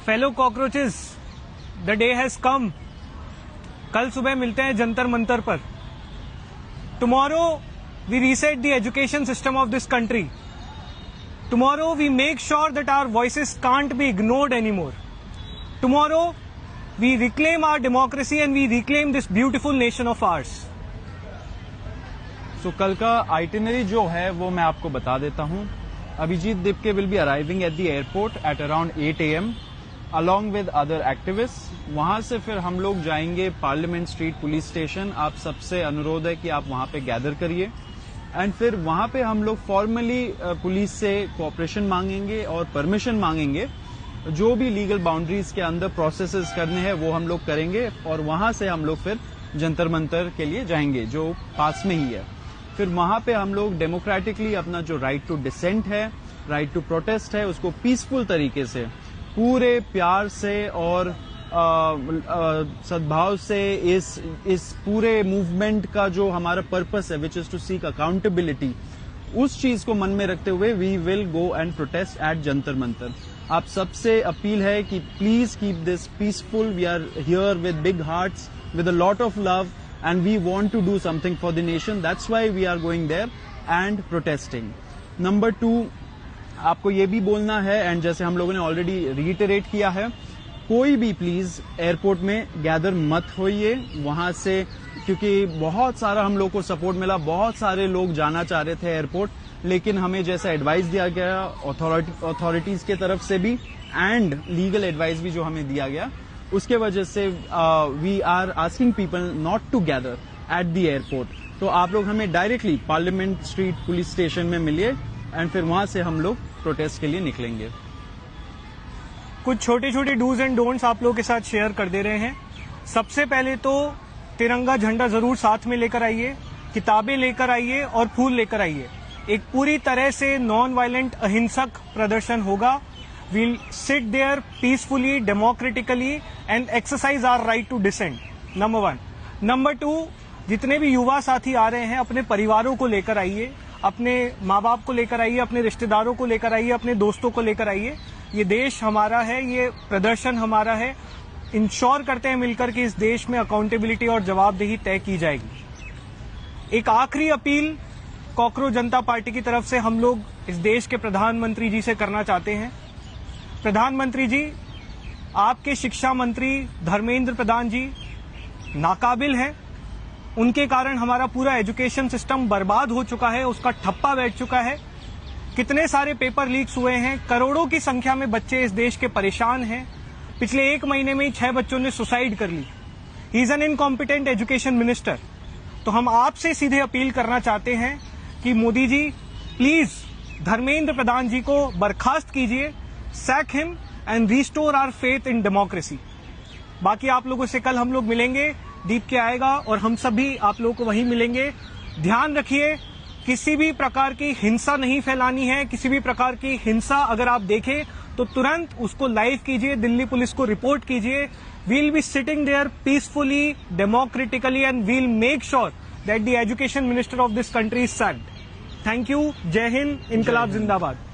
Fellow cockroaches, the day has come. कल सुबह मिलते हैं जंतर मंतर पर। Tomorrow we reset the education system of this country. Tomorrow we make sure that our voices can't be ignored anymore. Tomorrow we reclaim our democracy and we reclaim this beautiful nation of ours. So कल का itinerary जो है वो मैं आपको बता देता हूं। Abhijeet Dipke will be arriving at the airport at around 8 AM along with other activists। वहां से फिर हम लोग जाएंगे पार्लियामेंट स्ट्रीट पुलिस स्टेशन। आप सबसे अनुरोध है कि आप वहां पे गैदर करिए एंड फिर वहां पे हम लोग फॉर्मली पुलिस से कोऑपरेशन मांगेंगे और परमिशन मांगेंगे। जो भी लीगल बाउंड्रीज के अंदर प्रोसेसेस करने हैं वो हम लोग करेंगे और वहां से हम लोग फिर जंतर मंतर के लिए जाएंगे जो पास में ही है। फिर वहां पे हम लोग डेमोक्रेटिकली अपना जो राइट टू डिसेंट है, राइट टू प्रोटेस्ट है, उसको पीसफुल तरीके से पूरे प्यार से और सद्भाव से इस पूरे मूवमेंट का जो हमारा पर्पस है which is to seek accountability, उस चीज को मन में रखते हुए we will go and protest at Jantar Mantar. आप सबसे अपील है कि please keep this peaceful. We are here with big hearts, with a lot of love and we want to do something for the nation. That's why we are going there and protesting. Number 2, आपको ये भी बोलना है and जैसे हम लोगों ने already reiterate किया है, कोई भी प्लीज एयरपोर्ट में गैदर मत होइए वहां से, क्योंकि बहुत सारा हम लोग को सपोर्ट मिला। बहुत सारे लोग जाना चाह रहे थे एयरपोर्ट, लेकिन हमें जैसा एडवाइस दिया गया अथॉरिटीज के तरफ से भी एंड लीगल एडवाइस भी जो हमें दिया गया, उसके वजह से we are asking people not to gather at the airport. तो आप लोग हमें directly parliament street police station में मिलिए एंड फिर वहां से हम लोग प्रोटेस्ट के लिए निकलेंगे। कुछ छोटे छोटे डूज एंड डोंट्स आप लोगों के साथ शेयर कर दे रहे हैं। सबसे पहले तो तिरंगा झंडा जरूर साथ में लेकर आइए, किताबें लेकर आइए और फूल लेकर आइए। एक पूरी तरह से नॉन वायलेंट अहिंसक प्रदर्शन होगा। We'll sit there peacefully, democratically and exercise our right to dissent. Number 1. Number 2, जितने भी युवा साथी आ रहे हैं अपने परिवारों को लेकर आइए, अपने माँ बाप को लेकर आइए, अपने रिश्तेदारों को लेकर आइए, अपने दोस्तों को लेकर आइए। ये देश हमारा है, ये प्रदर्शन हमारा है। इंश्योर करते हैं मिलकर कि इस देश में अकाउंटेबिलिटी और जवाबदेही तय की जाएगी। एक आखिरी अपील कॉकरोच जनता पार्टी की तरफ से हम लोग इस देश के प्रधानमंत्री जी से करना चाहते हैं। प्रधानमंत्री जी, आपके शिक्षा मंत्री धर्मेंद्र प्रधान जी नाकाबिल हैं। उनके कारण हमारा पूरा एजुकेशन सिस्टम बर्बाद हो चुका है, उसका ठप्पा बैठ चुका है। कितने सारे पेपर लीक्स हुए हैं, करोड़ों की संख्या में बच्चे इस देश के परेशान हैं। पिछले 1 महीने में ही 6 बच्चों ने सुसाइड कर ली। He is an incompetent education minister. तो हम आपसे सीधे अपील करना चाहते हैं कि मोदी जी प्लीज धर्मेंद्र प्रधान जी को बर्खास्त कीजिए, sack him and restore our faith in democracy। बाकी आप लोगों से कल हम लोग मिलेंगे, दीप के आएगा और हम सभी आप लोगों को वहीं मिलेंगे। ध्यान रखिए, किसी भी प्रकार की हिंसा नहीं फैलानी है। किसी भी प्रकार की हिंसा अगर आप देखें तो तुरंत उसको लाइव कीजिए, दिल्ली पुलिस को रिपोर्ट कीजिए। We'll be sitting there peacefully, democratically and we'll make sure that the education minister of this country is sacked. Thank you. Jai Hind, इनकलाब जिंदाबाद।